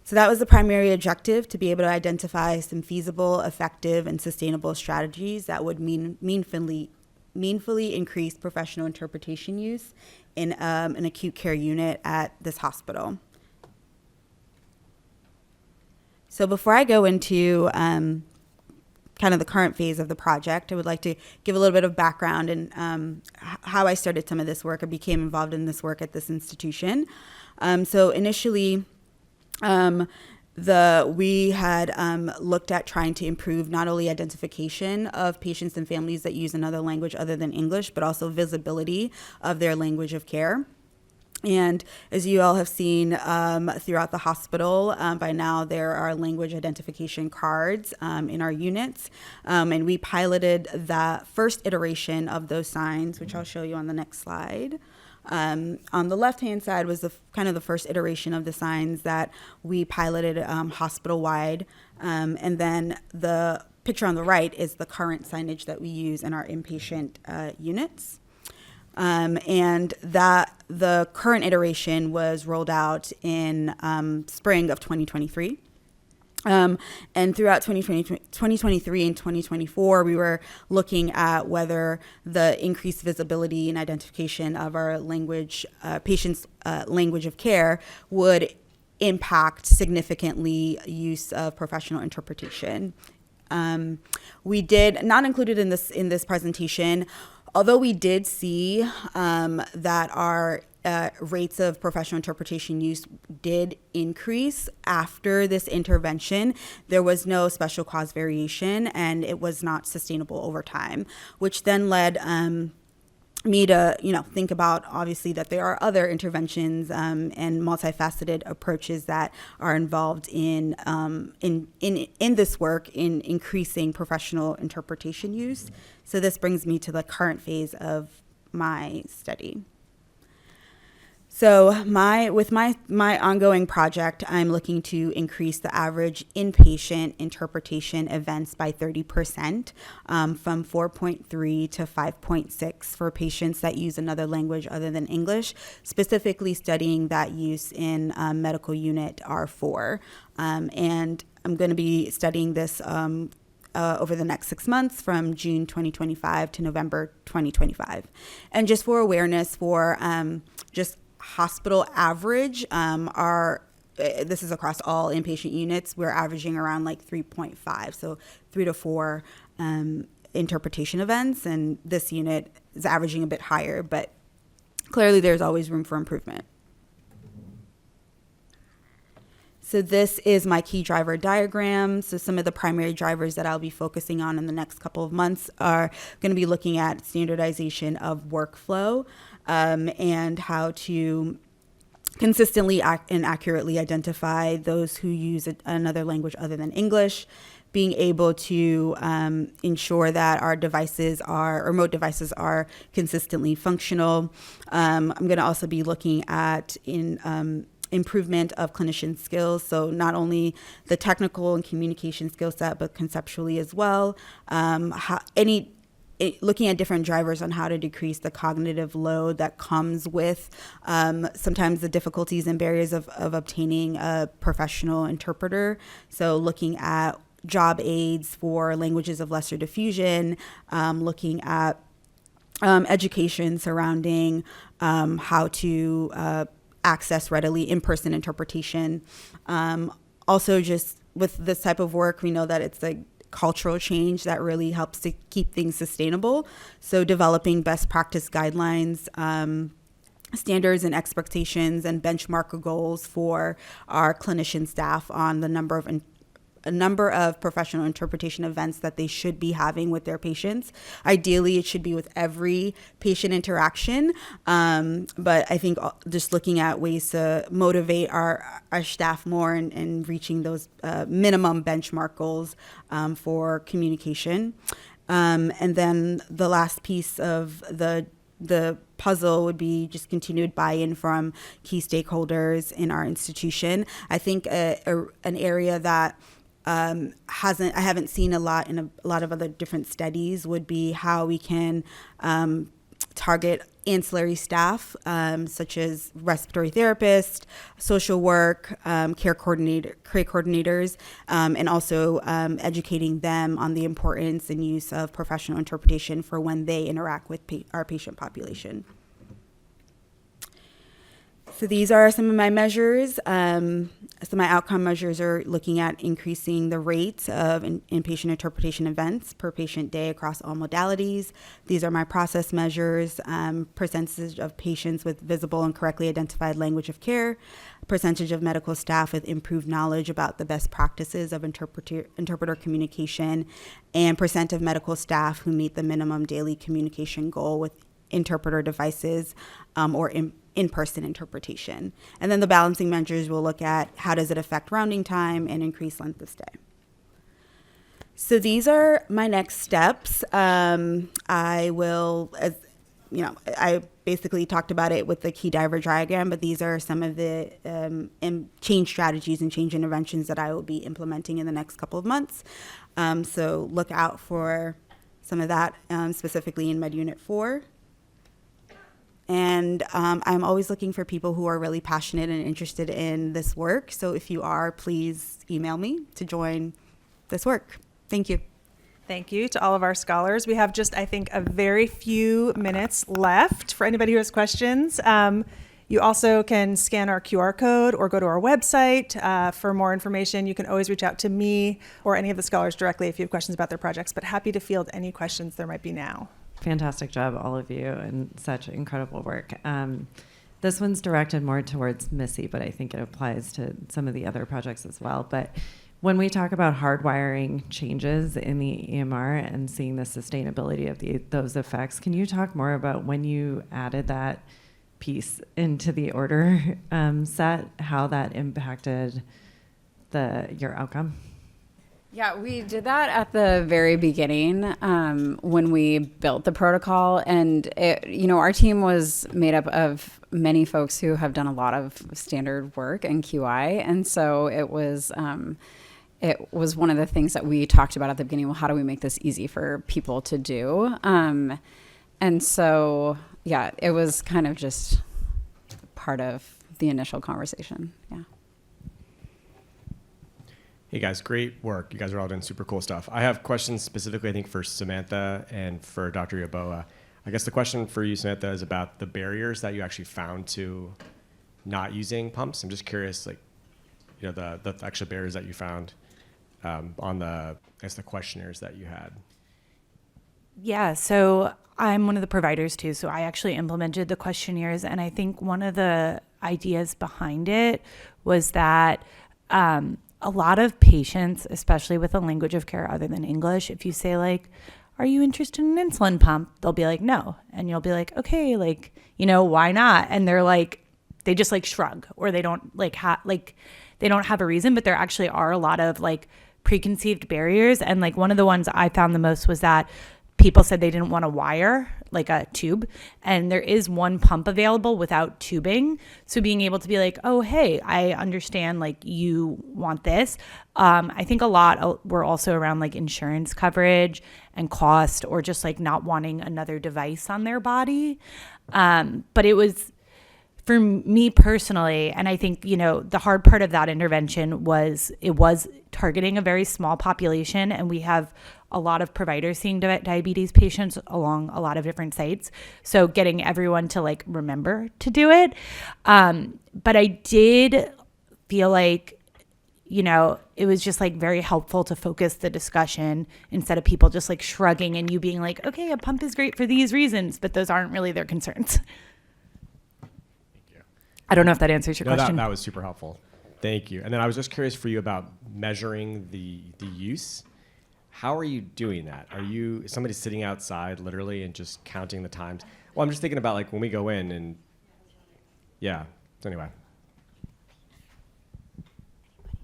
Speaker 8: So that was the primary objective, to be able to identify some feasible, effective, and sustainable strategies that would meaningfully increase professional interpretation use in an acute care unit at this hospital. So before I go into kind of the current phase of the project, I would like to give a little bit of background and how I started some of this work or became involved in this work at this institution. So initially, we had looked at trying to improve not only identification of patients and families that use another language other than English, but also visibility of their language of care. And as you all have seen throughout the hospital, by now there are language identification cards in our units. And we piloted the first iteration of those signs, which I'll show you on the next slide. On the left-hand side was the first iteration of the signs that we piloted hospital-wide. And then the picture on the right is the current signage that we use in our inpatient units. And that the current iteration was rolled out in spring of 2023. And throughout 2023 and 2024, we were looking at whether the increased visibility and identification of our language, patients' language of care would impact significantly use of professional interpretation. We did, not included in this presentation, although we did see that our rates of professional interpretation use did increase after this intervention, there was no special cause variation, and it was not sustainable over time, which then led me to think about, obviously, that there are other interventions and multifaceted approaches that are involved in this work in increasing professional interpretation use. So this brings me to the current phase of my study. So with my ongoing project, I'm looking to increase the average inpatient interpretation events by 30%, from 4.3 to 5.6 for patients that use another language other than English, specifically studying that use in medical unit R4. And I'm going to be studying this over the next 6 months, from June 2025 to November 2025. And just for awareness, for just hospital average, this is across all inpatient units, we're averaging around like 3.5, so 3 to 4 interpretation events, and this unit is averaging a bit higher, but clearly there's always room for improvement. So this is my key driver diagram. So some of the primary drivers that I'll be focusing on in the next couple of months are going to be looking at standardization of workflow, and how to consistently and accurately identify those who use another language other than English, being able to ensure that our remote devices are consistently functional. I'm going to also be looking at improvement of clinician skills, so not only the technical and communication skill set, but conceptually as well. Looking at different drivers on how to decrease the cognitive load that comes with sometimes the difficulties and barriers of obtaining a professional interpreter. So looking at job aids for languages of lesser diffusion, looking at education surrounding how to access readily in-person interpretation. Also, just with this type of work, we know that it's a cultural change that really helps to keep things sustainable. So developing best practice guidelines, standards and expectations, and benchmark goals for our clinician staff on the number of a number of professional interpretation events that they should be having with their patients. Ideally, it should be with every patient interaction. But I think just looking at ways to motivate our staff more and reaching those minimum benchmark goals for communication. And then the last piece of the puzzle would be just continued buy-in from key stakeholders in our institution. I think an area that I haven't seen a lot in a lot of other different studies would be how we can target ancillary staff, such as respiratory therapists, social work, care coordinators, and also educating them on the importance and use of professional interpretation for when they interact with our patient population. So these are some of my measures. Some of my outcome measures are looking at increasing the rate of inpatient interpretation events per patient day across all modalities. These are my process measures: percentage of patients with visible and correctly identified language of care, percentage of medical staff with improved knowledge about the best practices of interpreter communication, and percent of medical staff who meet the minimum daily communication goal with interpreter devices or in-person interpretation. And then the balancing measures will look at how does it affect rounding time and increase length of stay. So these are my next steps. I will, I basically talked about it with the key driver diagram, but these are some of the change strategies and change interventions that I will be implementing in the next couple of months. So look out for some of that, specifically in Med Unit 4. And I'm always looking for people who are really passionate and interested in this work. So if you are, please email me to join this work. Thank you.
Speaker 2: Thank you to all of our scholars. We have just, I think, a very few minutes left for anybody who has questions. You also can scan our QR code or go to our website for more information. You can always reach out to me or any of the scholars directly if you have questions about their projects, but happy to field any questions there might be now.
Speaker 9: Fantastic job, all of you, and such incredible work. This one's directed more towards Missy, but I think it applies to some of the other projects as well. But when we talk about hardwiring changes in the EMR and seeing the sustainability of those effects, can you talk more about when you added that piece into the order set, how that impacted your outcome?
Speaker 5: Yeah, we did that at the very beginning when we built the protocol. And, our team was made up of many folks who have done a lot of standard work in QI. And so it was one of the things that we talked about at the beginning. Well, how do we make this easy for people to do? And so, yeah, it was kind of just part of the initial conversation. Yeah.
Speaker 10: Hey guys, great work. You guys are all doing super cool stuff. I have questions specifically, I think, for Samantha and for Dr. Yaboa. I guess the question for you, Samantha, is about the barriers that you actually found to not using pumps. I'm just curious, the actual barriers that you found on the questionnaires that you had.
Speaker 4: Yeah, so I'm one of the providers too, so I actually implemented the questionnaires, and I think one of the ideas behind it was that a lot of patients, especially with a language of care other than English, if you say are you interested in an insulin pump? They'll be like, no. And you'll be like, okay, why not? And they're they just shrug, or they don't they don't have a reason, but there actually are a lot of preconceived barriers. And one of the ones I found the most was that people said they didn't want a wire, a tube, and there is one pump available without tubing. So being able to be oh, hey, I understand you want this. I think a lot were also around insurance coverage and cost, or just not wanting another device on their body. But it was, for me personally, and I think, the hard part of that intervention was it was targeting a very small population, and we have a lot of providers seeing diabetes patients along a lot of different sites. So getting everyone to remember to do it. But I did feel it was just very helpful to focus the discussion instead of people just shrugging and you being okay, a pump is great for these reasons, but those aren't really their concerns.
Speaker 10: Thank you.
Speaker 4: I don't know if that answers your question.
Speaker 10: That was super helpful. Thank you. And then I was just curious for you about measuring the use. How are you doing that? Are you somebody sitting outside literally and just counting the times? Well, I'm just thinking about like when we go in and yeah. So anyway.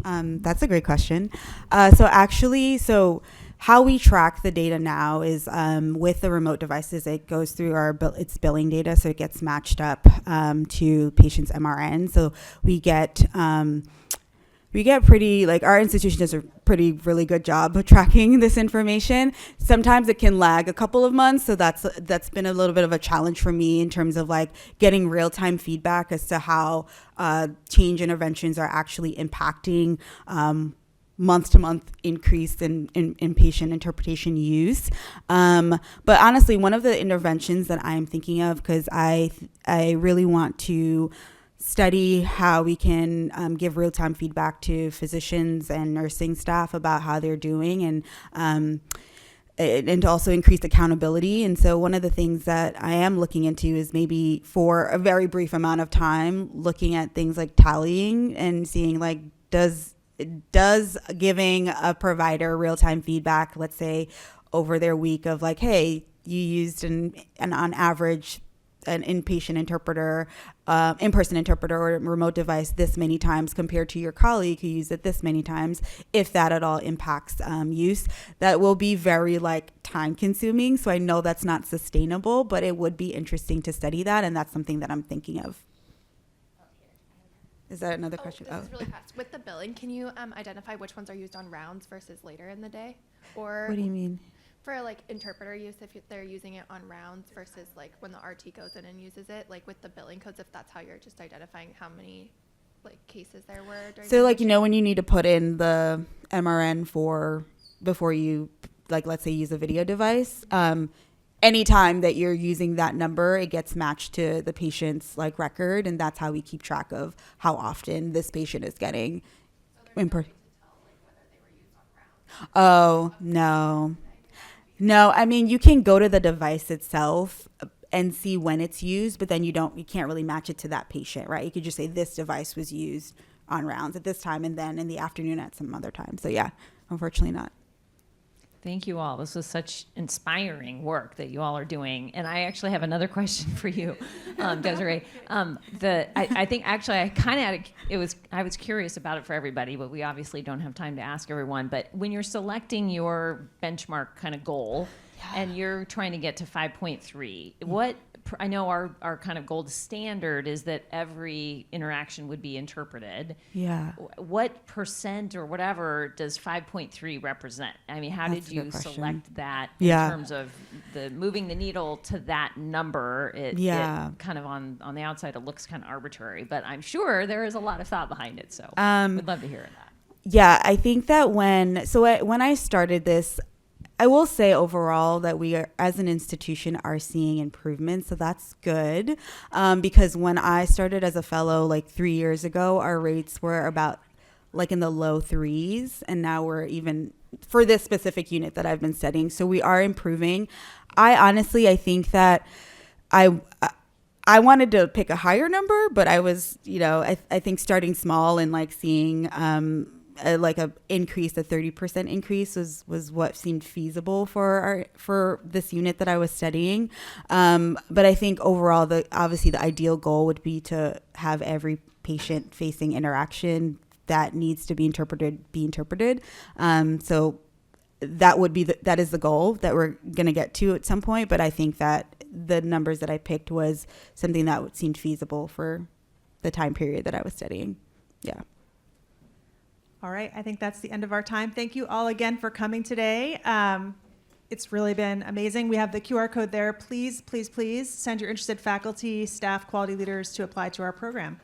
Speaker 8: That's a great question. So how we track the data now is with the remote devices, it goes through its billing data, so it gets matched up to patients' MRN. So we get pretty, like, our institution does a really good job of tracking this information. Sometimes it can lag a couple of months, so that's been a little bit of a challenge for me in terms of like getting real-time feedback as to how change interventions are actually impacting month-to-month increase in patient interpretation use. But honestly, one of the interventions that I'm thinking of, because I really want to study how we can give real-time feedback to physicians and nursing staff about how they're doing, and to also increase accountability. And so one of the things that I am looking into is maybe for a very brief amount of time, looking at things like tallying and seeing like, does giving a provider real-time feedback, let's say over their week, of like, hey, you used an on average an in-person interpreter or remote device this many times compared to your colleague who used it this many times, if that at all impacts use. That will be very like time consuming. So I know that's not sustainable, but it would be interesting to study that. And that's something that I'm thinking of. Is that another question?
Speaker 11: This is really fast. With the billing, can you identify which ones are used on rounds versus later in the day? Or
Speaker 8: What do you mean?
Speaker 11: For like interpreter use, if they're using it on rounds versus like when the RT goes in and uses it, like with the billing codes, if that's how you're just identifying how many like cases there were during
Speaker 8: So like, you know, when you need to put in the MRN before you, like, let's say use a video device, anytime that you're using that number, it gets matched to the patient's like record, and that's how we keep track of how often this patient is getting Oh, no. No, I mean, you can go to the device itself and see when it's used, but then you can't really match it to that patient, right? You could just say this device was used on rounds at this time and then in the afternoon at some other time. So yeah, unfortunately not.
Speaker 12: Thank you all. This was such inspiring work that you all are doing. And I actually have another question for you, Desiree. I think actually I was curious about it for everybody, but we obviously don't have time to ask everyone. But when you're selecting your benchmark kind of goal and you're trying to get to 5.3, what, I know our kind of gold standard is that every interaction would be interpreted.
Speaker 8: Yeah.
Speaker 12: What percent or whatever does 5.3 represent? I mean, how did you select that in terms of moving the needle to that number? It kind of on the outside, it looks kind of arbitrary, but I'm sure there is a lot of thought behind it. So we'd love to hear that.
Speaker 8: Yeah, I think that when I started this, I will say overall that we are, as an institution, are seeing improvements. So that's good. Because when I started as a fellow like 3 years ago, our rates were about like in the low 3s. And now we're even for this specific unit that I've been studying. So we are improving. I think that I wanted to pick a higher number, but I was, I think starting small and like seeing, like a 30% increase was what seemed feasible for this unit that I was studying. But I think overall, obviously the ideal goal would be to have every patient facing interaction that needs to be interpreted be interpreted. So that is the goal that we're going to get to at some point. But I think that the numbers that I picked was something that seemed feasible for the time period that I was studying. Yeah.
Speaker 2: All right, I think that's the end of our time. Thank you all again for coming today. It's really been amazing. We have the QR code there. Please, please, please send your interested faculty, staff, quality leaders to apply to our program.